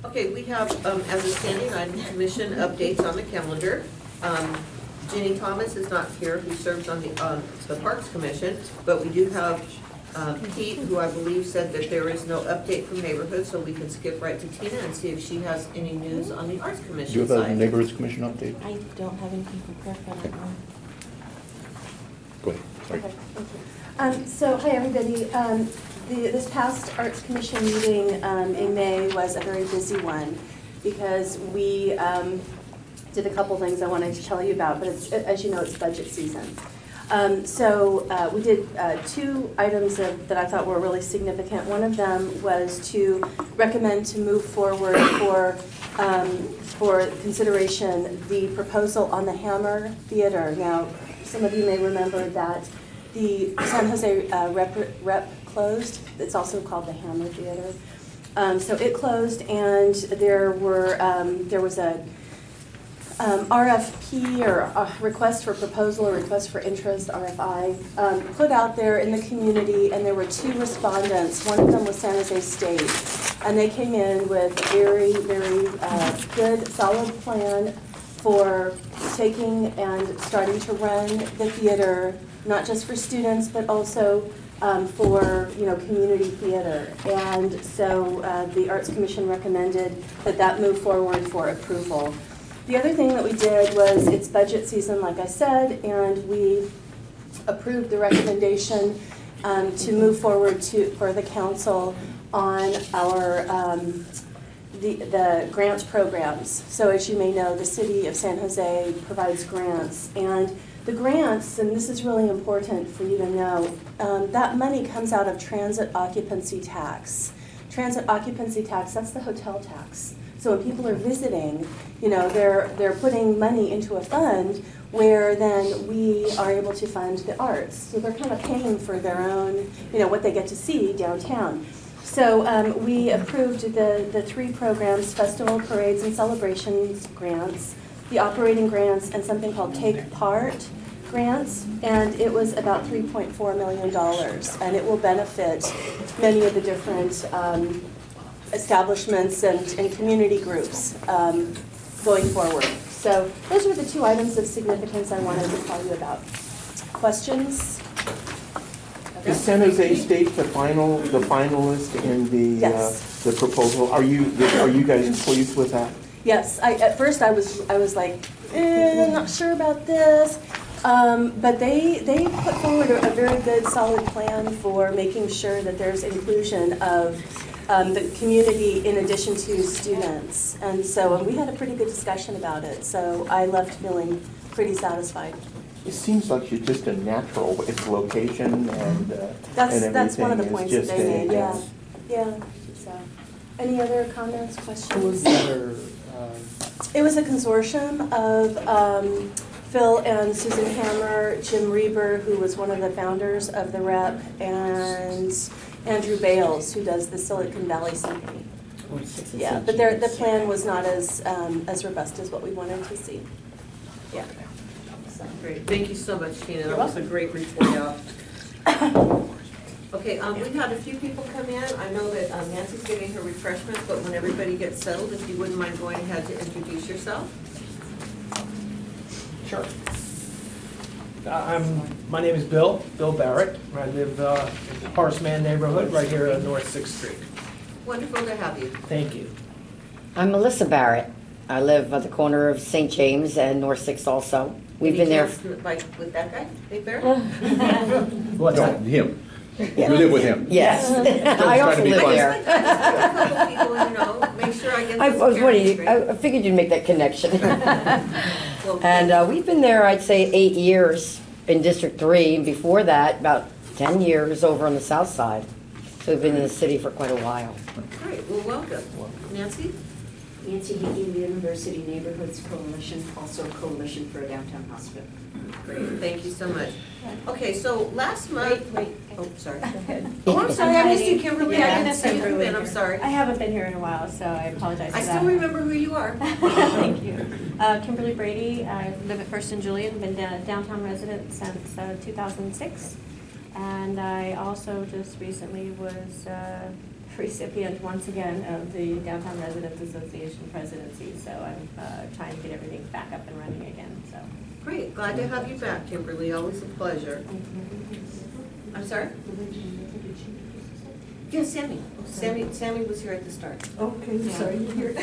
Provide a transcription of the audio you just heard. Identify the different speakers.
Speaker 1: Okay, we have, as a standing item, commission updates on the calendar. Jenny Thomas is not here, who serves on the Parks Commission, but we do have Pete, who I believe said that there is no update from neighborhood, so we can skip right to Tina and see if she has any news on the Arts Commission
Speaker 2: Do you have a
Speaker 1: side.
Speaker 2: neighborhoods commission update?
Speaker 3: I don't have anything prepared for that one.
Speaker 2: Go ahead. Sorry.
Speaker 3: Okay, thank you. So, hi everybody. This past Arts Commission meeting in May was a very busy one because we did a couple things I wanted to tell you about, but it's, as you know, it's budget season. So we did two items that I thought were really significant. One of them was to recommend to move forward for consideration the proposal on the Hammer Theater. Now, some of you may remember that the San Jose rep closed. It's also called the Hammer Theater. So it closed, and there was a RFP, or a request for proposal or request for interest, RFI, put out there in the community, and there were two respondents. One of them was San Jose State, and they came in with a very, very good, solid plan for taking and starting to run the theater, not just for students, but also for community theater. And so the Arts Commission recommended that move forward for approval. The other thing that we did was, it's budget season, like I said, and we approved the recommendation to move forward for the council on our the grant programs. So as you may know, the city of San Jose provides grants, and the grants, and this is really important for you to know, that money comes out of transit occupancy tax. Transit occupancy tax, that's the hotel tax. So when people are visiting, they're putting money into a fund where then we are able to fund the arts. So they're kind of paying for their own, what they get to see downtown. So we approved the three programs: festival, parades, and celebrations grants, the operating grants, and something called Take Part grants, and it was about $3.4 million, and it will benefit many of the different establishments and community groups going forward. So those were the two items of significance I wanted to tell you about. Questions?
Speaker 4: Is San Jose State the finalist in the
Speaker 3: Yes.
Speaker 4: The proposal? Are you guys pleased with that?
Speaker 3: Yes. At first I was like, not sure about this. But they put forward a very good, solid plan for making sure that there's inclusion of the community in addition to students. And so we had a pretty good discussion about it. So I left feeling pretty satisfied.
Speaker 4: It seems like it's just a natural, its location and
Speaker 3: That's one of the
Speaker 4: everything
Speaker 3: points
Speaker 4: is
Speaker 3: that
Speaker 4: just
Speaker 3: they made, yeah. So, any other comments, questions?
Speaker 5: Who was the other?
Speaker 3: It was a consortium of Phil and Susan Hammer, Jim Reber, who was one of the founders of the rep, and Andrew Bales, who does the Silicon Valley Symphony. Yeah, but the plan was not as robust as what we wanted to see. Yeah. So.
Speaker 1: Great, thank you so much, Tina.
Speaker 3: You're
Speaker 1: That was a
Speaker 3: welcome.
Speaker 1: great report out. Okay, we've had a few people come in. I know that Nancy's getting her refreshments, but when everybody gets settled, if you wouldn't mind going ahead to introduce yourself.
Speaker 5: Sure. My name is Bill Barrett. I live in the Horace Mann neighborhood right here on North 6th Street.
Speaker 1: Wonderful to have you.
Speaker 5: Thank you.
Speaker 6: I'm Melissa Barrett. I live at the corner of St. James and North 6th also. We've been there.
Speaker 1: Like with that guy, Big Bear?
Speaker 5: What's
Speaker 2: No,
Speaker 5: that?
Speaker 2: him. You live with him.
Speaker 6: Yes. I also live there.
Speaker 1: A couple people, make sure I get
Speaker 6: I
Speaker 1: this
Speaker 6: was
Speaker 1: parents
Speaker 6: wondering,
Speaker 1: straight.
Speaker 6: I figured you'd make that connection.
Speaker 1: Well,
Speaker 6: And we've been there, I'd say, 8 years in District 3. And before that, about 10 years over on the south side. So we've been in the city for quite a while.
Speaker 1: Great, well, welcome. Nancy?
Speaker 7: Nancy Hickey, the University Neighborhoods Coalition, also a coalition for a downtown hospital.
Speaker 1: Great, thank you so much. Okay, so last month.
Speaker 7: Wait.
Speaker 1: Oh, sorry.
Speaker 7: Go ahead.
Speaker 1: Oh, I'm sorry, I missed you, Kimberly.
Speaker 8: Yeah,
Speaker 1: I didn't see you come in, I'm sorry.
Speaker 8: I haven't been here in a while, so I apologize for
Speaker 1: I
Speaker 8: that.
Speaker 1: still remember who you are.
Speaker 8: Thank you. Kimberly Brady. I live at First and Julian, been a downtown resident since 2006. And I also just recently was recipient once again of the Downtown Residents Association presidency, so I'm trying to get everything back up and running again, so.
Speaker 1: Great, glad to have you back, Kimberly, always a pleasure. I'm sorry? Yes, Sammy. Sammy was here at the start.
Speaker 9: Okay, sorry to hear.